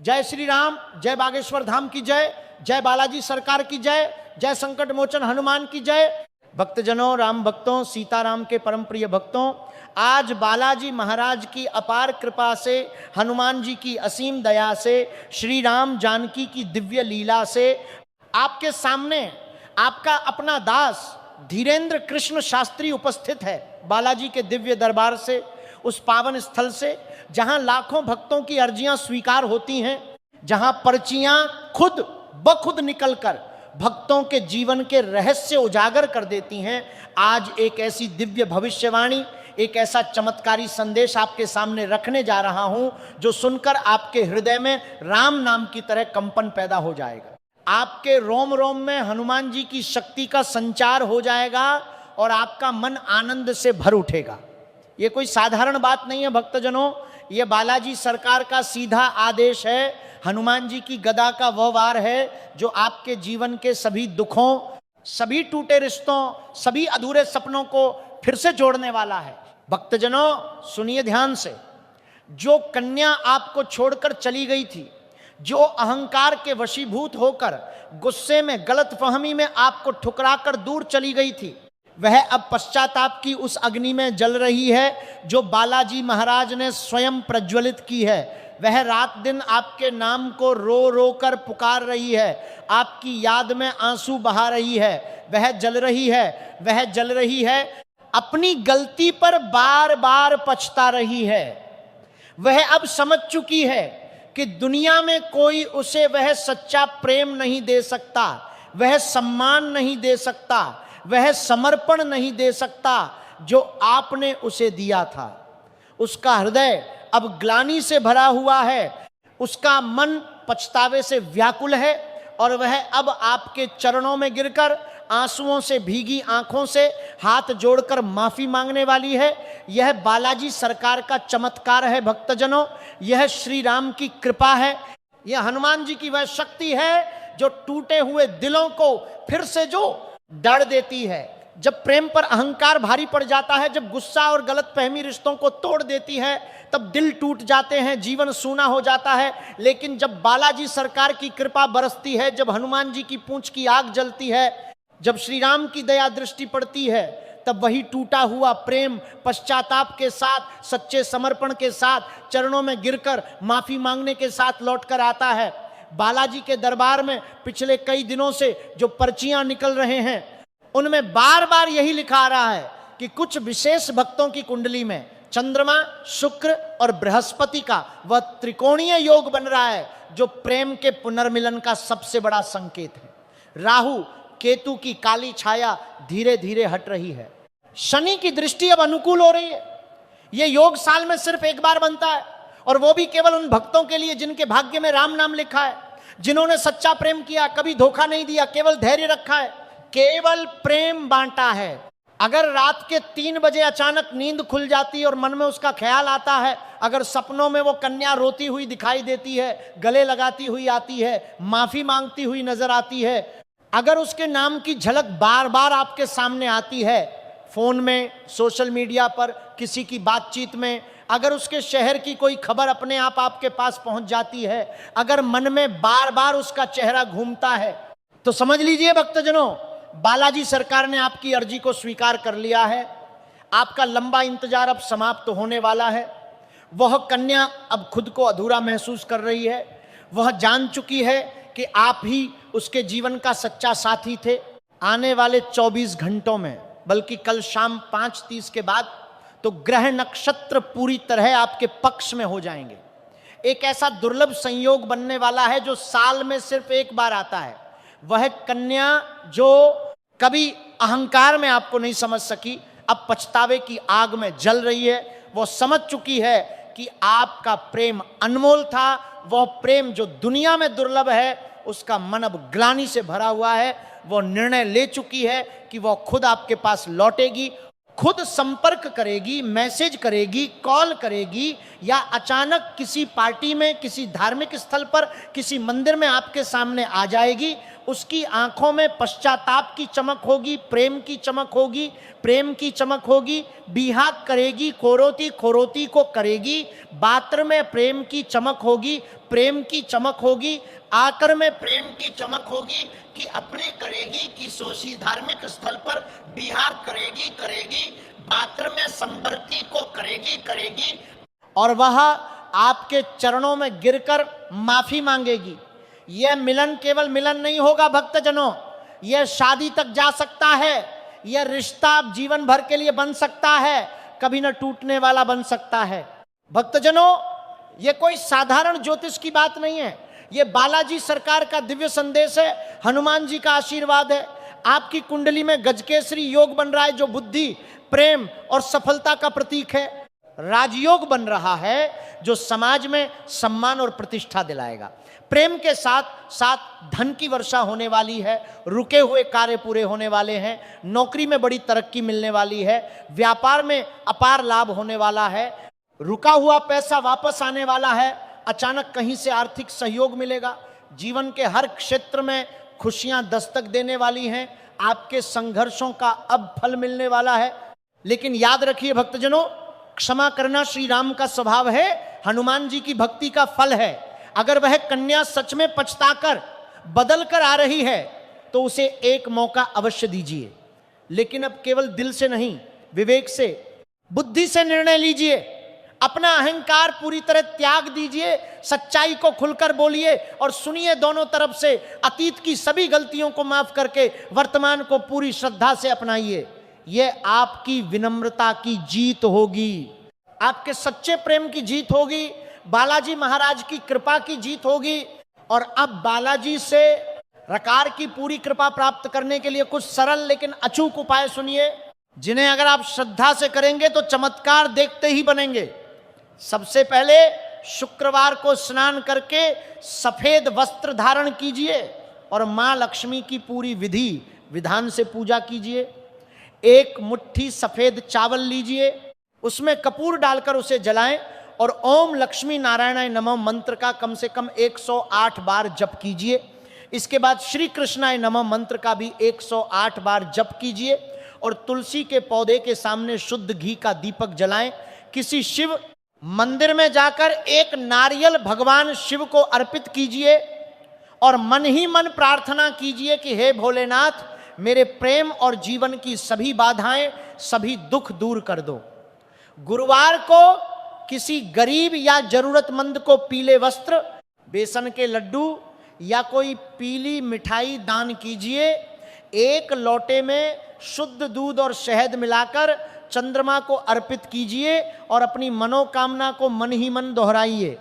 जय श्री राम, जय बागेश्वर धाम की जय, जय बालाजी सरकार की जय, जय संकट मोचन हनुमान की जय। भक्तजनों, राम भक्तों, सीताराम के परम प्रिय भक्तों, आज बालाजी महाराज की अपार कृपा से, हनुमान जी की असीम दया से, श्री राम जानकी की दिव्य लीला से आपके सामने आपका अपना दास धीरेन्द्र कृष्ण शास्त्री उपस्थित है। बालाजी के दिव्य दरबार से, उस पावन स्थल से जहां लाखों भक्तों की अर्जियां स्वीकार होती हैं, जहां पर्चियां खुद बखुद निकलकर भक्तों के जीवन के रहस्य उजागर कर देती हैं। आज एक ऐसी दिव्य भविष्यवाणी, एक ऐसा चमत्कारी संदेश आपके सामने रखने जा रहा हूं जो सुनकर आपके हृदय में राम नाम की तरह कंपन पैदा हो जाएगा। आपके रोम रोम में हनुमान जी की शक्ति का संचार हो जाएगा और आपका मन आनंद से भर उठेगा। ये कोई साधारण बात नहीं है भक्तजनों, ये बालाजी सरकार का सीधा आदेश है। हनुमान जी की गदा का वह वार है जो आपके जीवन के सभी दुखों, सभी टूटे रिश्तों, सभी अधूरे सपनों को फिर से जोड़ने वाला है। भक्तजनों सुनिए ध्यान से, जो कन्या आपको छोड़कर चली गई थी, जो अहंकार के वशीभूत होकर गुस्से में, गलतफहमी में आपको ठुकराकर दूर चली गई थी, वह अब पश्चाताप की उस अग्नि में जल रही है जो बालाजी महाराज ने स्वयं प्रज्वलित की है। वह रात दिन आपके नाम को रो रो कर पुकार रही है, आपकी याद में आंसू बहा रही है। वह जल रही है, वह जल रही है, अपनी गलती पर बार बार पछता रही है। वह अब समझ चुकी है कि दुनिया में कोई उसे वह सच्चा प्रेम नहीं दे सकता, वह सम्मान नहीं दे सकता, वह समर्पण नहीं दे सकता जो आपने उसे दिया था। उसका हृदय अब ग्लानि से भरा हुआ है, उसका मन पछतावे से व्याकुल है और वह अब आपके चरणों में गिरकर आंसुओं से भीगी आंखों से हाथ जोड़कर माफी मांगने वाली है। यह बालाजी सरकार का चमत्कार है भक्तजनों, यह श्री राम की कृपा है, यह हनुमान जी की वह शक्ति है जो टूटे हुए दिलों को फिर से जो दर्द देती है। जब प्रेम पर अहंकार भारी पड़ जाता है, जब गुस्सा और गलतफहमी रिश्तों को तोड़ देती है, तब दिल टूट जाते हैं, जीवन सूना हो जाता है। लेकिन जब बालाजी सरकार की कृपा बरसती है, जब हनुमान जी की पूंछ की आग जलती है, जब श्री राम की दया दृष्टि पड़ती है, तब वही टूटा हुआ प्रेम पश्चाताप के साथ, सच्चे समर्पण के साथ, चरणों में गिरकर माफी मांगने के साथ लौटकर आता है। बालाजी के दरबार में पिछले कई दिनों से जो पर्चियां निकल रहे हैं, उनमें बार बार यही लिखा आ रहा है कि कुछ विशेष भक्तों की कुंडली में चंद्रमा, शुक्र और बृहस्पति का वह त्रिकोणीय योग बन रहा है जो प्रेम के पुनर्मिलन का सबसे बड़ा संकेत है। राहु केतु की काली छाया धीरे धीरे हट रही है, शनि की दृष्टि अब अनुकूल हो रही है। यह योग साल में सिर्फ एक बार बनता है और वो भी केवल उन भक्तों के लिए जिनके भाग्य में राम नाम लिखा है, जिन्होंने सच्चा प्रेम किया, कभी धोखा नहीं दिया, केवल धैर्य रखा है, केवल प्रेम बांटा है। अगर रात के 3 बजे अचानक नींद खुल जाती है और मन में उसका ख्याल आता है, अगर सपनों में वो कन्या रोती हुई दिखाई देती है, गले लगाती हुई आती है, माफी मांगती हुई नजर आती है, अगर उसके नाम की झलक बार बार आपके सामने आती है, फोन में, सोशल मीडिया पर, किसी की बातचीत में, अगर उसके शहर की कोई खबर अपने आप आपके पास पहुंच जाती है, अगर मन में बार बार उसका चेहरा घूमता है, तो समझ लीजिए भक्तजनों, बालाजी सरकार ने आपकी अर्जी को स्वीकार कर लिया है। आपका लंबा इंतजार अब समाप्त होने वाला है। वह कन्या अब खुद को अधूरा महसूस कर रही है। वह जान चुकी है कि आप ही उसके जीवन का सच्चा साथी थे। आने वाले 24 घंटों में, बल्कि कल शाम 5:30 के बाद, तो ग्रह नक्षत्र पूरी तरह आपके पक्ष में हो जाएंगे। एक ऐसा दुर्लभ संयोग बनने वाला है जो साल में सिर्फ एक बार आता है। वह कन्या जो कभी अहंकार में आपको नहीं समझ सकी, अब पछतावे की आग में जल रही है। वो समझ चुकी है कि आपका प्रेम अनमोल था, वह प्रेम जो दुनिया में दुर्लभ है, उसका मन अब ग्लानि से भरा हुआ है। वो निर्णय ले चुकी है कि वह खुद आपके पास लौटेगी, खुद संपर्क करेगी, मैसेज करेगी, कॉल करेगी, या अचानक किसी पार्टी में, किसी धार्मिक स्थल पर, किसी मंदिर में आपके सामने आ जाएगी। उसकी आंखों में पश्चाताप की चमक होगी, प्रेम की चमक होगी, प्रेम की चमक होगी, बिहाक करेगी, खोरोती खोरोती को करेगी, बात्र में प्रेम की चमक होगी, प्रेम की चमक होगी, आकर में प्रेम की चमक होगी कि अपने करेगी कि सोशी धार्मिक स्थल पर बिहार करेगी करेगी, पात्र में संवर्ती को करेगी करेगी, और वह आपके चरणों में गिरकर माफी मांगेगी। यह मिलन केवल मिलन नहीं होगा भक्तजनों, यह शादी तक जा सकता है, यह रिश्ता जीवन भर के लिए बन सकता है, कभी न टूटने वाला बन सकता है। भक्तजनों, यह कोई साधारण ज्योतिष की बात नहीं है, यह बालाजी सरकार का दिव्य संदेश है, हनुमान जी का आशीर्वाद है। आपकी कुंडली में गजकेसरी योग बन रहा है जो बुद्धि, प्रेम और सफलता का प्रतीक है। राजयोग बन रहा है जो समाज में सम्मान और प्रतिष्ठा दिलाएगा। प्रेम के साथ साथ धन की वर्षा होने वाली है, रुके हुए कार्य पूरे होने वाले हैं, नौकरी में बड़ी तरक्की मिलने वाली है, व्यापार में अपार लाभ होने वाला है, रुका हुआ पैसा वापस आने वाला है, अचानक कहीं से आर्थिक सहयोग मिलेगा, जीवन के हर क्षेत्र में खुशियां दस्तक देने वाली हैं, आपके संघर्षों का अब फल मिलने वाला है। लेकिन याद रखिए भक्तजनों, क्षमा करना श्री राम का स्वभाव है, हनुमान जी की भक्ति का फल है। अगर वह कन्या सच में पछताकर बदल कर आ रही है तो उसे एक मौका अवश्य दीजिए, लेकिन अब केवल दिल से नहीं, विवेक से, बुद्धि से निर्णय लीजिए। अपना अहंकार पूरी तरह त्याग दीजिए, सच्चाई को खुलकर बोलिए और सुनिए दोनों तरफ से। अतीत की सभी गलतियों को माफ करके वर्तमान को पूरी श्रद्धा से अपनाइए। यह आपकी विनम्रता की जीत होगी, आपके सच्चे प्रेम की जीत होगी, बालाजी महाराज की कृपा की जीत होगी। और अब बालाजी से रकार की पूरी कृपा प्राप्त करने के लिए कुछ सरल लेकिन अचूक उपाय सुनिए, जिन्हें अगर आप श्रद्धा से करेंगे तो चमत्कार देखते ही बनेंगे। सबसे पहले शुक्रवार को स्नान करके सफेद वस्त्र धारण कीजिए और मां लक्ष्मी की पूरी विधि विधान से पूजा कीजिए। एक मुट्ठी सफेद चावल लीजिए, उसमें कपूर डालकर उसे जलाएं और ओम लक्ष्मी नारायणाय नमः मंत्र का कम से कम 108 बार जप कीजिए। इसके बाद श्री कृष्णाय नमः मंत्र का भी 108 बार जप कीजिए और तुलसी के पौधे के सामने शुद्ध घी का दीपक जलाएं। किसी शिव मंदिर में जाकर एक नारियल भगवान शिव को अर्पित कीजिए और मन ही मन प्रार्थना कीजिए कि हे भोलेनाथ, मेरे प्रेम और जीवन की सभी बाधाएं, सभी दुख दूर कर दो। गुरुवार को किसी गरीब या जरूरतमंद को पीले वस्त्र, बेसन के लड्डू या कोई पीली मिठाई दान कीजिए। एक लोटे में शुद्ध दूध और शहद मिलाकर चंद्रमा को अर्पित कीजिए और अपनी मनोकामना को मन ही मन दोहराइए।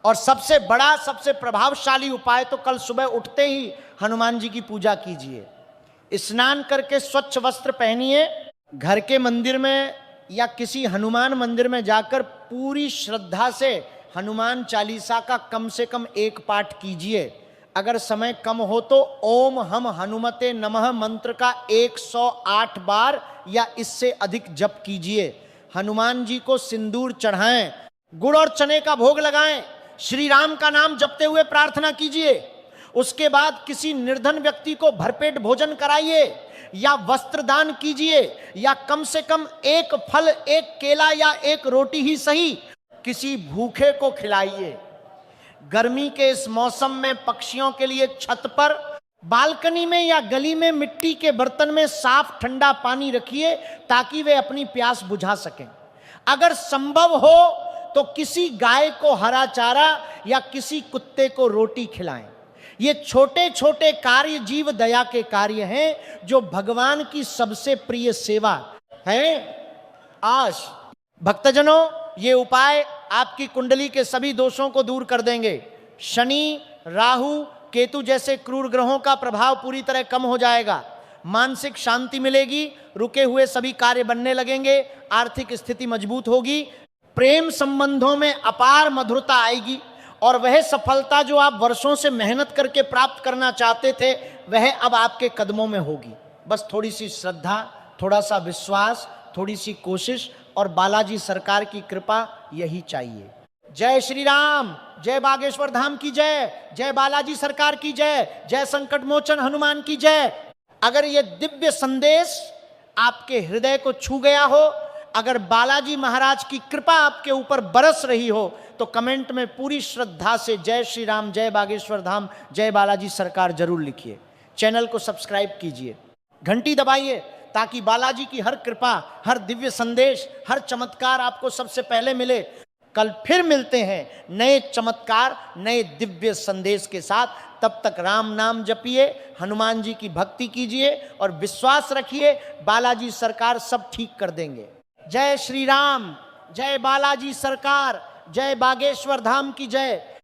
और सबसे बड़ा, सबसे प्रभावशाली उपाय तो कल सुबह उठते ही हनुमान जी की पूजा कीजिए। स्नान करके स्वच्छ वस्त्र पहनिए, घर के मंदिर में या किसी हनुमान मंदिर में जाकर पूरी श्रद्धा से हनुमान चालीसा का कम से कम एक पाठ कीजिए। अगर समय कम हो तो ओम हम हनुमते नमः मंत्र का 108 बार या इससे अधिक जप कीजिए। हनुमान जी को सिंदूर चढ़ाएं, गुड़ और चने का भोग लगाएं, श्री राम का नाम जपते हुए प्रार्थना कीजिए। उसके बाद किसी निर्धन व्यक्ति को भरपेट भोजन कराइए या वस्त्र दान कीजिए, या कम से कम एक फल, एक केला या एक रोटी ही सही किसी भूखे को खिलाइए। गर्मी के इस मौसम में पक्षियों के लिए छत पर, बालकनी में या गली में मिट्टी के बर्तन में साफ ठंडा पानी रखिए ताकि वे अपनी प्यास बुझा सकें। अगर संभव हो तो किसी गाय को हरा चारा या किसी कुत्ते को रोटी खिलाएं। ये छोटे छोटे कार्य जीव दया के कार्य हैं जो भगवान की सबसे प्रिय सेवा है। आज भक्तजनों, ये उपाय आपकी कुंडली के सभी दोषों को दूर कर देंगे। शनि, राहु, केतु जैसे क्रूर ग्रहों का प्रभाव पूरी तरह कम हो जाएगा, मानसिक शांति मिलेगी, रुके हुए सभी कार्य बनने लगेंगे, आर्थिक स्थिति मजबूत होगी, प्रेम संबंधों में अपार मधुरता आएगी और वह सफलता जो आप वर्षों से मेहनत करके प्राप्त करना चाहते थे वह अब आपके कदमों में होगी। बस थोड़ी सी श्रद्धा, थोड़ा सा विश्वास, थोड़ी सी कोशिश और बालाजी सरकार की कृपा, यही चाहिए। जय श्री राम, जय बागेश्वर धाम की जय, जय बालाजी सरकार की जय, जय संकट मोचन हनुमान की जय। अगर ये दिव्य संदेश आपके हृदय को छू गया हो, अगर बालाजी महाराज की कृपा आपके ऊपर बरस रही हो तो कमेंट में पूरी श्रद्धा से जय श्री राम, जय बागेश्वर धाम, जय बालाजी सरकार जरूर लिखिए। चैनल को सब्सक्राइब कीजिए, घंटी दबाइए ताकि बालाजी की हर कृपा, हर दिव्य संदेश, हर चमत्कार आपको सबसे पहले मिले। कल फिर मिलते हैं नए चमत्कार, नए दिव्य संदेश के साथ। तब तक राम नाम जपिए, हनुमान जी की भक्ति कीजिए और विश्वास रखिए बालाजी सरकार सब ठीक कर देंगे। जय श्री राम, जय बालाजी सरकार, जय बागेश्वर धाम की जय।